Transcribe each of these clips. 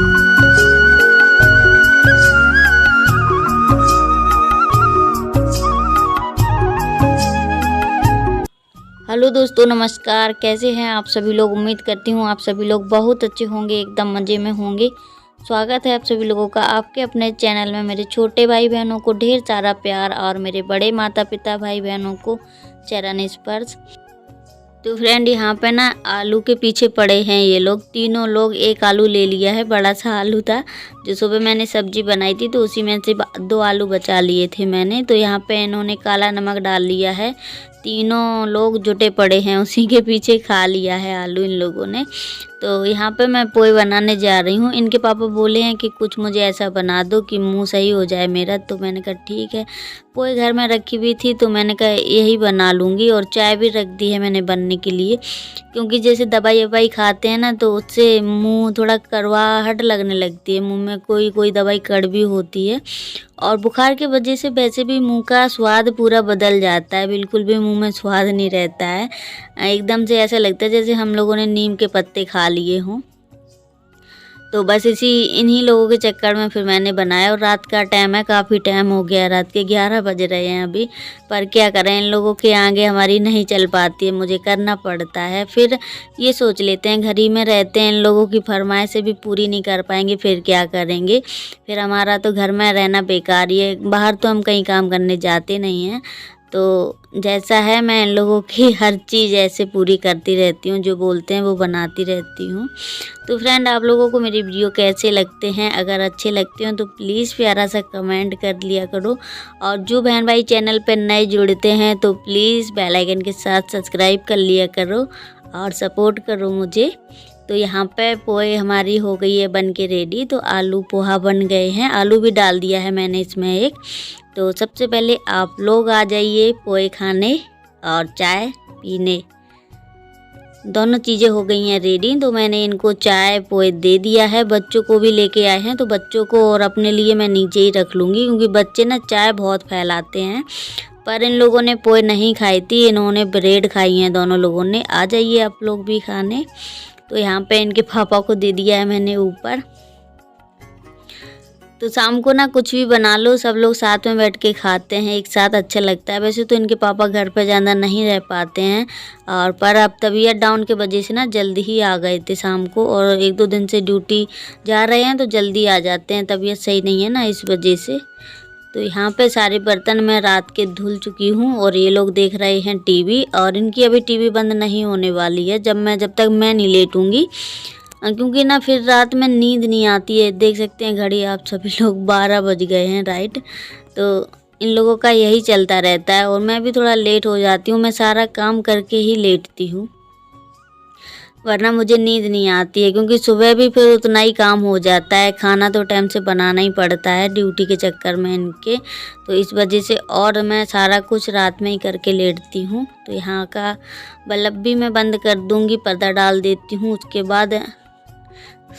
Hello दोस्तों, नमस्कार। कैसे हैं आप सभी लोग। उम्मीद करती हूँ आप सभी लोग बहुत अच्छे होंगे, एकदम मज़े में होंगे। स्वागत है आप सभी लोगों का आपके अपने चैनल में। मेरे छोटे भाई बहनों को ढेर सारा प्यार और मेरे बड़े माता पिता भाई बहनों को चरण स्पर्श। तो फ्रेंड, यहाँ पे ना आलू के पीछे पड़े हैं ये लोग, तीनों लोग। एक आलू ले लिया है, बड़ा सा आलू था जो सुबह मैंने सब्जी बनाई थी, तो उसी में से 2 आलू बचा लिए थे मैंने। तो यहाँ पे इन्होंने काला नमक डाल लिया है। तीनों लोग जुटे पड़े हैं, उसी के पीछे खा लिया है आलू इन लोगों ने। तो यहाँ पे मैं पोहे बनाने जा रही हूँ। इनके पापा बोले हैं कि कुछ मुझे ऐसा बना दो कि मुंह सही हो जाए मेरा। तो मैंने कहा ठीक है। पोहे घर में रखी हुई थी तो मैंने कहा यही बना लूँगी। और चाय भी रख दी है मैंने बनने के लिए, क्योंकि जैसे दवाई ववाई खाते हैं ना तो उससे मुंह थोड़ा कड़वाहट लगने लगती है। मुंह में कोई कोई दवाई कड़वी होती है, और बुखार की वजह से वैसे भी मुंह का स्वाद पूरा बदल जाता है। बिल्कुल भी मुंह में स्वाद नहीं रहता है। एकदम से ऐसा लगता है जैसे हम लोगों ने नीम के पत्ते खा लिए हों। तो बस इन्हीं लोगों के चक्कर में फिर मैंने बनाया। और रात का टाइम है, काफ़ी टाइम हो गया, रात के 11 बज रहे हैं अभी। पर क्या करें, इन लोगों के आगे हमारी नहीं चल पाती है, मुझे करना पड़ता है। फिर ये सोच लेते हैं घर ही में रहते हैं, इन लोगों की फरमाइशें भी पूरी नहीं कर पाएंगे, फिर क्या करेंगे। फिर हमारा तो घर में रहना बेकार ही है। बाहर तो हम कहीं काम करने जाते नहीं हैं। तो जैसा है, मैं इन लोगों की हर चीज़ ऐसे पूरी करती रहती हूँ, जो बोलते हैं वो बनाती रहती हूँ। तो फ्रेंड, आप लोगों को मेरी वीडियो कैसे लगते हैं, अगर अच्छे लगते हो तो प्लीज़ प्यारा सा कमेंट कर लिया करो। और जो बहन भाई चैनल पर नए जुड़ते हैं तो प्लीज़ बेल आइकन के साथ सब्सक्राइब कर लिया करो और सपोर्ट करो मुझे। तो यहाँ पे पोहे हमारी हो गई है बन के रेडी। तो आलू पोहा बन गए हैं, आलू भी डाल दिया है मैंने इसमें एक। तो सबसे पहले आप लोग आ जाइए पोहे खाने और चाय पीने। दोनों चीज़ें हो गई हैं रेडी। तो मैंने इनको चाय पोहे दे दिया है। बच्चों को भी लेके आए हैं, तो बच्चों को और अपने लिए मैं नीचे ही रख लूँगी, क्योंकि बच्चे ना चाय बहुत फैलाते हैं। पर इन लोगों ने पोहे नहीं खाई थी, इन्होंने ब्रेड खाई हैं दोनों लोगों ने। आ जाइए आप लोग भी खाने। तो यहाँ पे इनके पापा को दे दिया है मैंने ऊपर। तो शाम को ना कुछ भी बना लो, सब लोग साथ में बैठ के खाते हैं एक साथ, अच्छा लगता है। वैसे तो इनके पापा घर पे ज़्यादा नहीं रह पाते हैं, और पर अब तबीयत डाउन की वजह से ना जल्दी ही आ गए थे शाम को। और 1-2 दिन से ड्यूटी जा रहे हैं तो जल्दी आ जाते हैं, तबीयत सही नहीं है ना इस वजह से। तो यहाँ पे सारे बर्तन मैं रात के धुल चुकी हूँ, और ये लोग देख रहे हैं टीवी। और इनकी अभी टीवी बंद नहीं होने वाली है जब तक मैं नहीं लेटूँगी, क्योंकि ना फिर रात में नींद नहीं आती है। देख सकते हैं घड़ी आप सभी लोग 12 बज गए हैं, राइट। तो इन लोगों का यही चलता रहता है, और मैं भी थोड़ा लेट हो जाती हूँ। मैं सारा काम करके ही लेटती हूँ, वरना मुझे नींद नहीं आती है, क्योंकि सुबह भी फिर उतना ही काम हो जाता है। खाना तो टाइम से बनाना ही पड़ता है ड्यूटी के चक्कर में इनके। तो इस वजह से और मैं सारा कुछ रात में ही करके लेटती हूँ। तो यहाँ का बल्ब भी मैं बंद कर दूँगी, पर्दा डाल देती हूँ, उसके बाद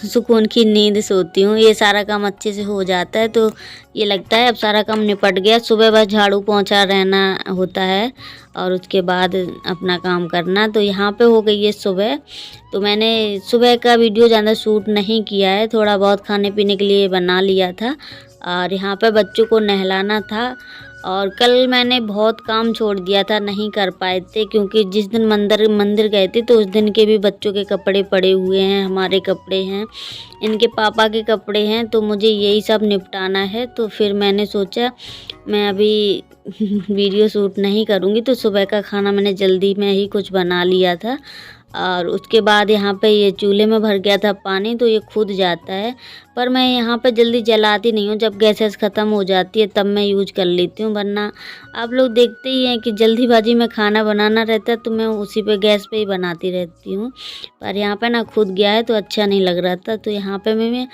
सुकून की नींद सोती हूँ। ये सारा काम अच्छे से हो जाता है, तो ये लगता है अब सारा काम निपट गया। सुबह बस झाड़ू पोंछा रहना होता है, और उसके बाद अपना काम करना। तो यहाँ पे हो गई है सुबह। तो मैंने सुबह का वीडियो ज़्यादा शूट नहीं किया है, थोड़ा बहुत खाने पीने के लिए बना लिया था। और यहाँ पे बच्चों को नहलाना था। और कल मैंने बहुत काम छोड़ दिया था, नहीं कर पाए थे, क्योंकि जिस दिन मंदिर गए थे तो उस दिन के भी बच्चों के कपड़े पड़े हुए हैं, हमारे कपड़े हैं, इनके पापा के कपड़े हैं। तो मुझे यही सब निपटाना है। तो फिर मैंने सोचा मैं अभी वीडियो शूट नहीं करूँगी। तो सुबह का खाना मैंने जल्दी में ही कुछ बना लिया था। और उसके बाद यहाँ पे ये चूल्हे में भर गया था पानी, तो ये खुद जाता है। पर मैं यहाँ पे जल्दी जलाती नहीं हूँ, जब गैस ख़त्म हो जाती है तब मैं यूज कर लेती हूँ। वरना आप लोग देखते ही हैं कि जल्दीबाजी में खाना बनाना रहता है, तो मैं उसी पे गैस पे ही बनाती रहती हूँ। पर यहाँ पे ना खुद गया है तो अच्छा नहीं लग रहा था। तो यहाँ पे मैं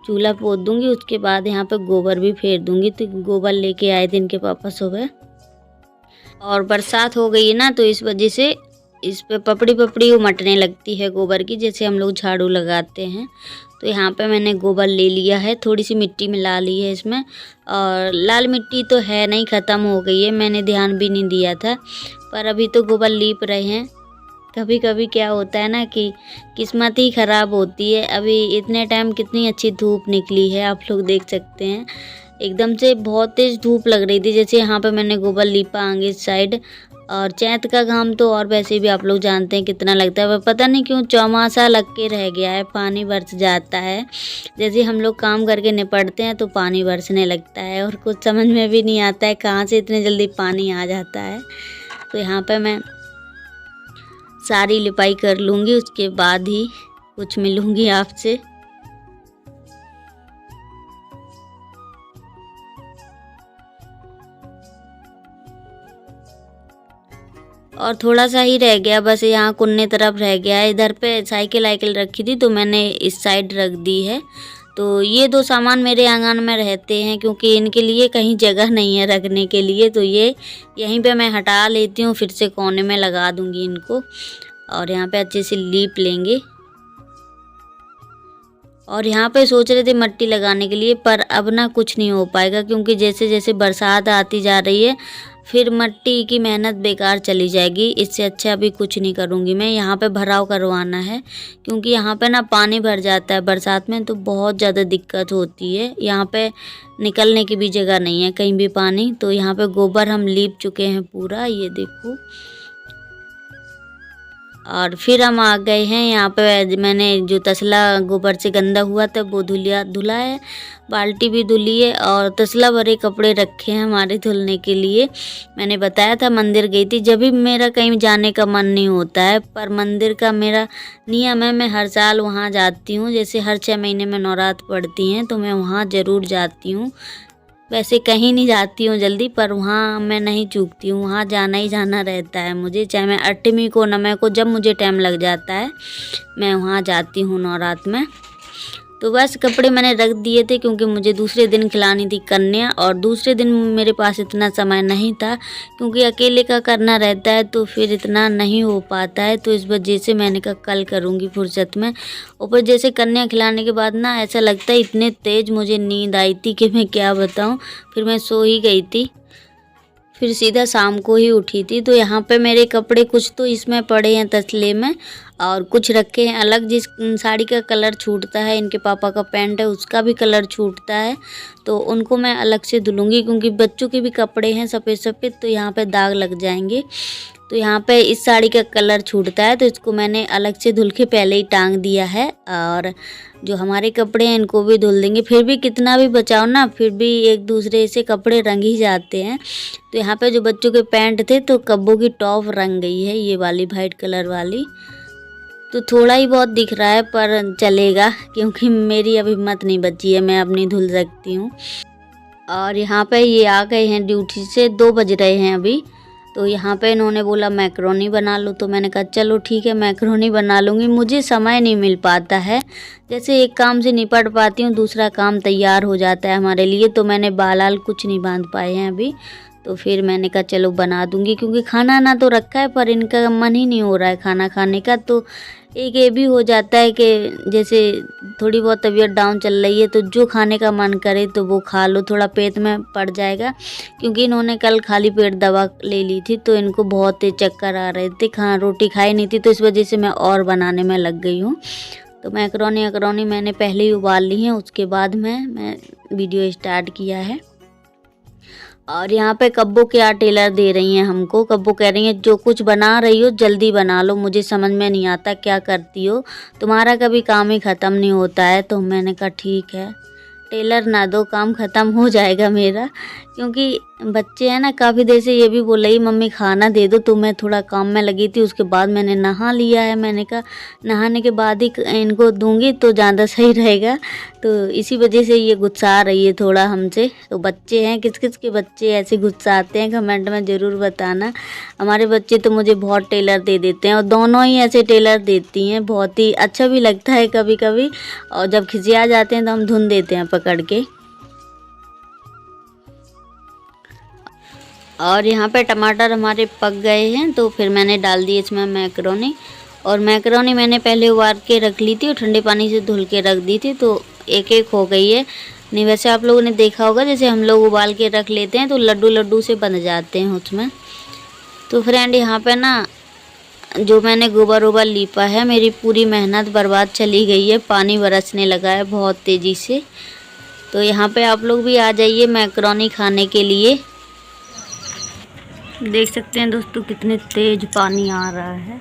चूल्हा पोत दूँगी, उसके बाद यहाँ पे गोबर भी फेर दूँगी। तो गोबर लेके आए थे इनके पापा सुबह, और बरसात हो गई है ना, तो इस वजह से इस पे पपड़ी उमटने लगती है गोबर की, जैसे हम लोग झाड़ू लगाते हैं। तो यहाँ पे मैंने गोबर ले लिया है, थोड़ी सी मिट्टी मिला ली है इसमें। और लाल मिट्टी तो है नहीं, ख़त्म हो गई है, मैंने ध्यान भी नहीं दिया था। पर अभी तो गोबर लीप रहे हैं। कभी कभी क्या होता है ना कि किस्मत ही ख़राब होती है। अभी इतने टाइम कितनी अच्छी धूप निकली है, आप लोग देख सकते हैं। एकदम से बहुत तेज़ धूप लग रही थी। जैसे यहाँ पे मैंने गोबर लीपा आगे इस साइड, और चैत का घाम तो और वैसे भी आप लोग जानते हैं कितना लगता है, पर पता नहीं क्यों चौमासा लग के रह गया है, पानी बरस जाता है। जैसे हम लोग काम करके निपटते हैं तो पानी बरसने लगता है, और कुछ समझ में भी नहीं आता है कहाँ से इतने जल्दी पानी आ जाता है। तो यहाँ पे मैं सारी लिपाई कर लूँगी, उसके बाद ही कुछ मिलूँगी आपसे। और थोड़ा सा ही रह गया बस, यहाँ कुन्ने तरफ रह गया है। इधर पे साइकिल वाइकिल रखी थी तो मैंने इस साइड रख दी है। तो ये 2 सामान मेरे आंगन में रहते हैं, क्योंकि इनके लिए कहीं जगह नहीं है रखने के लिए, तो ये यहीं पे मैं हटा लेती हूँ, फिर से कोने में लगा दूँगी इनको। और यहाँ पे अच्छे से लीप लेंगे। और यहाँ पे सोच रहे थे मिट्टी लगाने के लिए, पर अब ना कुछ नहीं हो पाएगा, क्योंकि जैसे जैसे बरसात आती जा रही है फिर मिट्टी की मेहनत बेकार चली जाएगी। इससे अच्छा अभी कुछ नहीं करूँगी मैं। यहाँ पे भराव करवाना है, क्योंकि यहाँ पे ना पानी भर जाता है बरसात में, तो बहुत ज़्यादा दिक्कत होती है। यहाँ पे निकलने की भी जगह नहीं है कहीं भी पानी। तो यहाँ पे गोबर हम लीप चुके हैं पूरा, ये देखो। और फिर हम आ गए हैं यहाँ पे। मैंने जो तसला गोबर से गंदा हुआ था वो धुला है, बाल्टी भी धुली है, और तसला भरे कपड़े रखे हैं हमारे धुलने के लिए। मैंने बताया था मंदिर गई थी। जब भी मेरा कहीं जाने का मन नहीं होता है, पर मंदिर का मेरा नियम है, मैं हर साल वहाँ जाती हूँ। जैसे हर 6 महीने में नवरात्र पड़ती हैं तो मैं वहाँ ज़रूर जाती हूँ। वैसे कहीं नहीं जाती हूँ जल्दी, पर वहाँ मैं नहीं चूकती हूँ, वहाँ जाना ही जाना रहता है मुझे। चाहे मैं 8वीं को नवमी को, जब मुझे टाइम लग जाता है मैं वहाँ जाती हूँ नवरात्र में। तो बस कपड़े मैंने रख दिए थे, क्योंकि मुझे दूसरे दिन खिलानी थी कन्या, और दूसरे दिन मेरे पास इतना समय नहीं था, क्योंकि अकेले का करना रहता है तो फिर इतना नहीं हो पाता है। तो इस वजह से मैंने कहा कल करूँगी फुर्सत में। ऊपर जैसे कन्या खिलाने के बाद ना ऐसा लगता है, इतने तेज़ मुझे नींद आई थी कि मैं क्या बताऊँ। फिर मैं सो ही गई थी, फिर सीधा शाम को ही उठी थी। तो यहाँ पे मेरे कपड़े कुछ तो इसमें पड़े हैं तसले में, और कुछ रखे हैं अलग। जिस साड़ी का कलर छूटता है, इनके पापा का पैंट है उसका भी कलर छूटता है, तो उनको मैं अलग से धुलूँगी, क्योंकि बच्चों के भी कपड़े हैं सफ़ेद सफ़ेद, तो यहाँ पे दाग लग जाएंगे। तो यहाँ पे इस साड़ी का कलर छूटता है, तो इसको मैंने अलग से धुल के पहले ही टांग दिया है। और जो हमारे कपड़े हैं इनको भी धुल देंगे। फिर भी कितना भी बचाओ ना, फिर भी एक दूसरे से कपड़े रंग ही जाते हैं। तो यहाँ पे जो बच्चों के पैंट थे तो कब्बों की टॉप रंग गई है, ये वाली वाइट कलर वाली। तो थोड़ा ही बहुत दिख रहा है, पर चलेगा, क्योंकि मेरी अभी हिम्मत नहीं बची है, मैं अपनी धुल सकती हूँ। और यहाँ पे ये आ गए हैं ड्यूटी से, 2 बज रहे हैं अभी। तो यहाँ पे इन्होंने बोला मैक्रोनी बना लो, तो मैंने कहा चलो ठीक है मैक्रोनी बना लूँगी। मुझे समय नहीं मिल पाता है, जैसे एक काम से निपट पाती हूँ दूसरा काम तैयार हो जाता है हमारे लिए। तो मैंने बाल कुछ नहीं बांध पाए हैं अभी, तो फिर मैंने कहा चलो बना दूँगी, क्योंकि खाना ना तो रखा है, पर इनका मन ही नहीं हो रहा है खाना खाने का। तो एक ये भी हो जाता है कि जैसे थोड़ी बहुत तबीयत डाउन चल रही है, तो जो खाने का मन करे तो वो खा लो, थोड़ा पेट में पड़ जाएगा। क्योंकि इन्होंने कल खाली पेट दवा ले ली थी, तो इनको बहुत तेज चक्कर आ रहे थे, रोटी खाई नहीं थी, तो इस वजह से मैं और बनाने में लग गई हूँ। तो मैक्रोनी मैंने पहले ही उबाल ली है, उसके बाद मैं वीडियो स्टार्ट किया है। और यहाँ पे कब्बो क्या टेलर दे रही हैं हमको। कब्बो कह रही हैं जो कुछ बना रही हो जल्दी बना लो, मुझे समझ में नहीं आता क्या करती हो, तुम्हारा कभी काम ही ख़त्म नहीं होता है। तो मैंने कहा ठीक है, टेलर ना दो, काम ख़त्म हो जाएगा मेरा। क्योंकि बच्चे हैं ना, काफ़ी देर से ये भी बोल रही मम्मी खाना दे दो, तो मैं थोड़ा काम में लगी थी। उसके बाद मैंने नहा लिया है, मैंने कहा नहाने के बाद ही इनको दूंगी तो ज़्यादा सही रहेगा। तो इसी वजह से ये गुस्सा रही है थोड़ा हमसे। तो बच्चे हैं, किस किस के बच्चे ऐसे गुस्सा आते हैं कमेंट में ज़रूर बताना। हमारे बच्चे तो मुझे बहुत टेलर दे देते हैं, और दोनों ही ऐसे टेलर देती हैं, बहुत ही अच्छा भी लगता है कभी कभी। और जब खिसिया जाते हैं तो हम धुन देते हैं पकड़ के। और यहाँ पे टमाटर हमारे पक गए हैं, तो फिर मैंने डाल दी इसमें मैक्रोनी। और मैक्रोनी मैंने पहले उबाल के रख ली थी और ठंडे पानी से धुल के रख दी थी, तो एक एक हो गई है। नहीं वैसे आप लोगों ने देखा होगा, जैसे हम लोग उबाल के रख लेते हैं तो लड्डू लड्डू से बन जाते हैं उसमें। तो फ्रेंड यहाँ पे ना जो मैंने गोबर ओबर लीपा है, मेरी पूरी मेहनत बर्बाद चली गई है। पानी बरसने लगा है बहुत तेज़ी से। तो यहाँ पे आप लोग भी आ जाइए मैकरोनी खाने के लिए। देख सकते हैं दोस्तों कितने तेज पानी आ रहा है।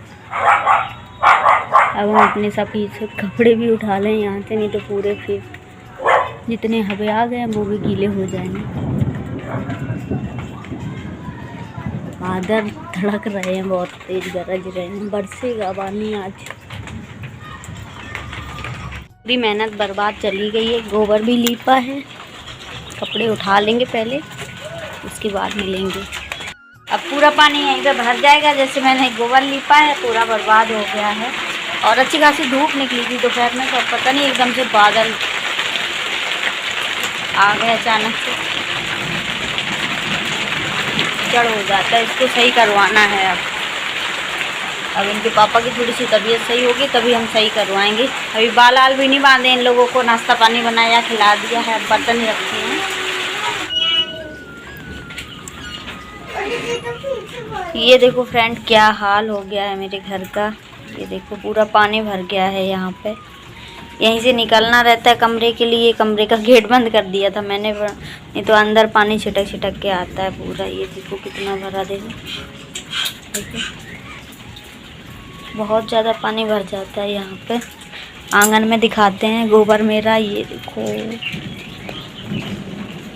अब हम अपने सफेद से कपड़े भी उठा लें यहाँ से, नहीं तो पूरे फिर जितने हवे आ गए वो भी गीले हो जाएंगे। बादल धड़क रहे हैं, बहुत तेज गरज रहे हैं, बरसेगा पानी आज। पूरी मेहनत बर्बाद चली गई है। गोबर भी लीपा है, कपड़े उठा लेंगे पहले, उसके बाद मिलेंगे। अब पूरा पानी यहीं पे भर जाएगा। जैसे मैंने गोबर लीपा है पूरा बर्बाद हो गया है। और अच्छी खासी धूप निकली थी दोपहर में, तो पता नहीं एकदम से बादल आ गए अचानक से, चढ़ हो जाता है। इसको सही करवाना है अब इनके पापा की थोड़ी सी तबीयत सही होगी तभी हम सही करवाएंगे। अभी बाल आल भी नहीं बांधे इन लोगों को, नाश्ता पानी बनाया खिला दिया है, अब बर्तन रखे हैं। ये देखो फ्रेंड क्या हाल हो गया है मेरे घर का। ये देखो पूरा पानी भर गया है यहाँ पे। यहीं से निकलना रहता है कमरे के लिए। कमरे का गेट बंद कर दिया था मैंने, नहीं तो अंदर पानी छिटक छिटक के आता है पूरा। ये देखो कितना भरा, देखो बहुत ज़्यादा पानी भर जाता है यहाँ पे। आंगन में दिखाते हैं गोबर मेरा। ये देखो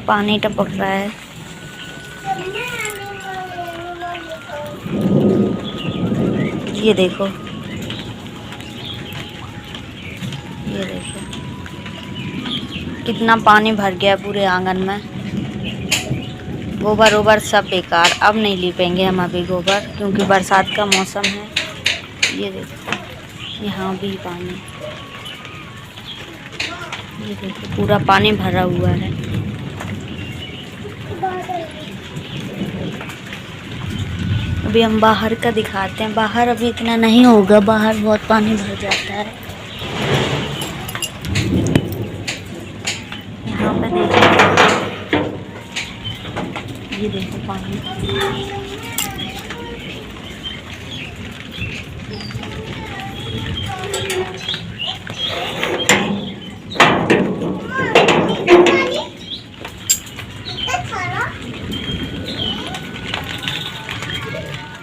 पानी टपक रहा है। ये देखो, ये देखो कितना पानी भर गया पूरे आंगन में। गोबर ओबर सब बेकार, अब नहीं लीपेंगे हम अभी गोबर, क्योंकि बरसात का मौसम है। ये देखो यहाँ भी पानी, ये देखो पूरा पानी भरा हुआ है। अभी हम बाहर का दिखाते हैं। बाहर अभी इतना नहीं होगा, बाहर बहुत पानी भर जाता है। यहाँ पे देखो, ये देखो पानी।